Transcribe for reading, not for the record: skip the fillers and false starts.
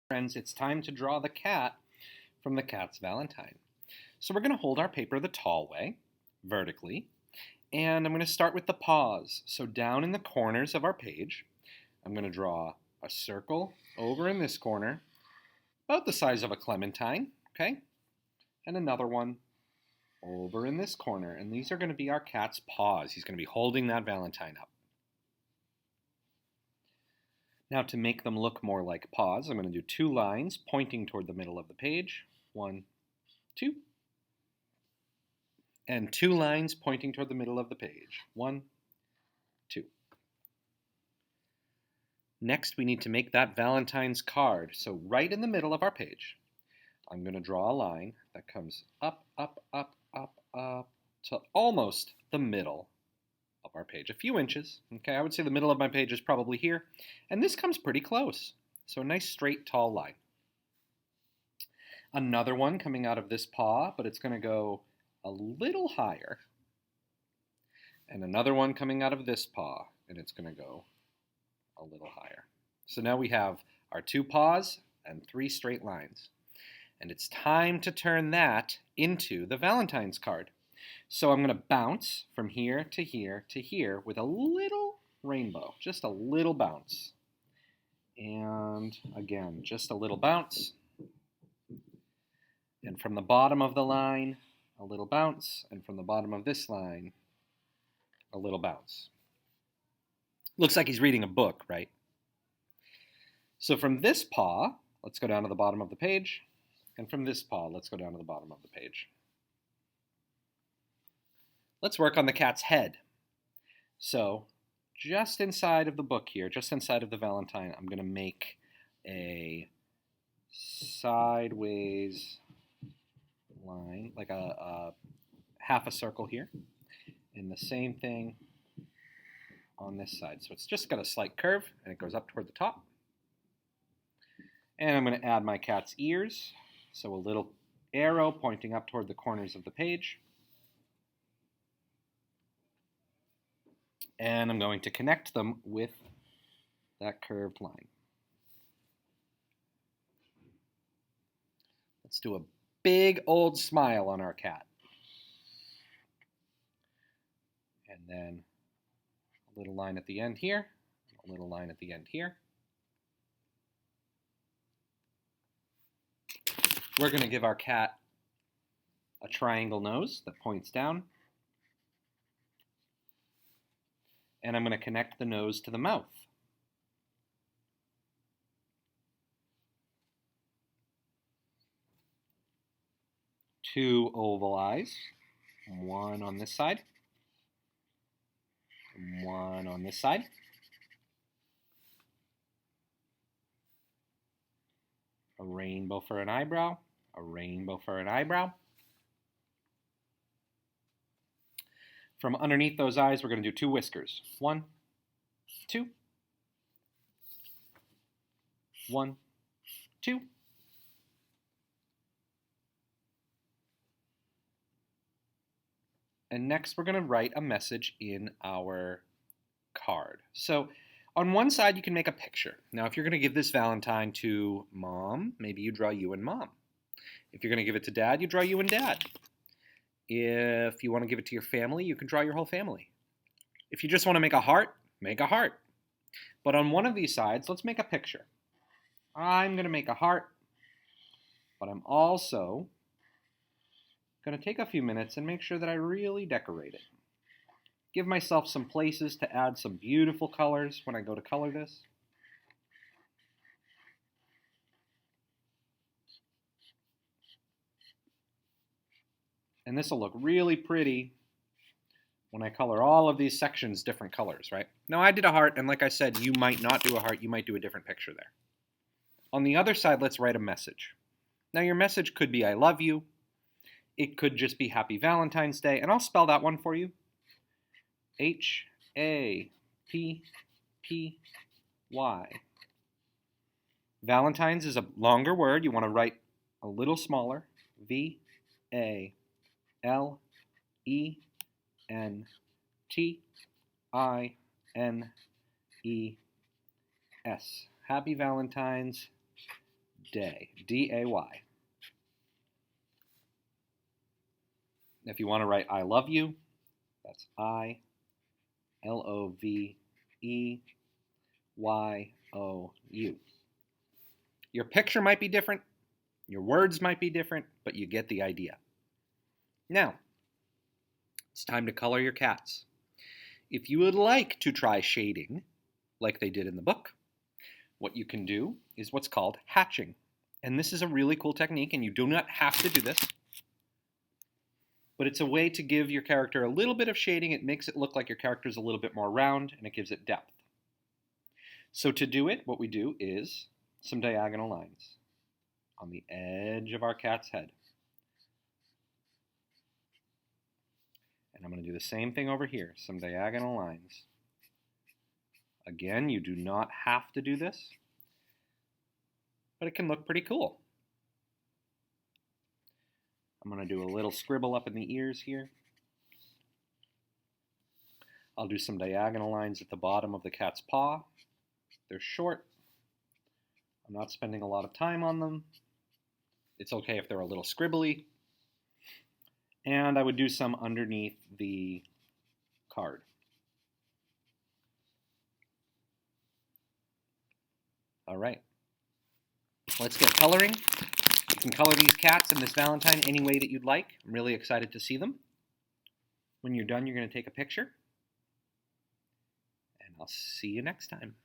Friends, it's time to draw the cat from the Cat's Valentine. So we're going to hold our paper the tall way, vertically, and I'm going to start with the paws. So down in the corners of our page, I'm going to draw a circle over in this corner, about the size of a clementine, okay? And another one over in this corner, and these are going to be our cat's paws. He's going to be holding that valentine up. Now to make them look more like paws, I'm going to do two lines pointing toward the middle of the page. 1, 2. And two lines pointing toward the middle of the page. 1, 2. Next, we need to make that Valentine's card. So right in the middle of our page, I'm going to draw a line that comes up, up, up, up, up to almost the middle of our page. A few inches. Okay, I would say the middle of my page is probably here. And this comes pretty close. So a nice straight, tall line. Another one coming out of this paw, but it's going to go a little higher. And another one coming out of this paw, and it's going to go a little higher. So now we have our two paws and 3 straight lines. And it's time to turn that into the Valentine's card. So I'm going to bounce from here to here to here with a little rainbow, just a little bounce. And again, just a little bounce. And from the bottom of the line, a little bounce. And from the bottom of this line, a little bounce. Looks like he's reading a book, right? So from this paw, let's go down to the bottom of the page. And from this paw, let's go down to the bottom of the page. Let's work on the cat's head. So just inside of the book here, just inside of the Valentine, I'm going to make a sideways line, like a half a circle here. And the same thing on this side. So it's just got a slight curve, and it goes up toward the top. And I'm going to add my cat's ears. So a little arrow pointing up toward the corners of the page. And I'm going to connect them with that curved line. Let's do a big old smile on our cat. And then a little line at the end here, a little line at the end here. We're going to give our cat a triangle nose that points down. And I'm going to connect the nose to the mouth. Two oval eyes, one on this side, one on this side. A rainbow for an eyebrow, a rainbow for an eyebrow. From underneath those eyes, we're going to do 2 whiskers. 1, 2. 1, 2. And next, we're going to write a message in our card. So on one side, you can make a picture. Now, if you're going to give this Valentine to Mom, maybe you draw you and Mom. If you're going to give it to Dad, you draw you and Dad. If you want to give it to your family, you can draw your whole family. If you just want to make a heart, make a heart. But on one of these sides, let's make a picture. I'm going to make a heart, but I'm also going to take a few minutes and make sure that I really decorate it. Give myself some places to add some beautiful colors when I go to color this. And this will look really pretty when I color all of these sections different colors, right? Now I did a heart, and like I said, you might not do a heart, you might do a different picture there. On the other side, let's write a message. Now your message could be I love you. It could just be Happy Valentine's Day, and I'll spell that one for you. Happy. Valentine's is a longer word. You want to write a little smaller. Valentines. Happy Valentine's day, D-A-Y. If you want to write I love you, that's I-L-O-V-E-Y-O-U. Your picture might be different, your words might be different, but you get the idea. Now, it's time to color your cats. If you would like to try shading, like they did in the book, what you can do is what's called hatching. And this is a really cool technique, and you do not have to do this. But it's a way to give your character a little bit of shading. It makes it look like your character is a little bit more round, and it gives it depth. So to do it, what we do is some diagonal lines on the edge of our cat's head. And I'm going to do the same thing over here, some diagonal lines. Again, you do not have to do this, but it can look pretty cool. I'm going to do a little scribble up in the ears here. I'll do some diagonal lines at the bottom of the cat's paw. They're short. I'm not spending a lot of time on them. It's okay if they're a little scribbly. And I would do some underneath the card. All right, let's get coloring. You can color these cats and this Valentine any way that you'd like. I'm really excited to see them. When you're done, you're going to take a picture. And I'll see you next time.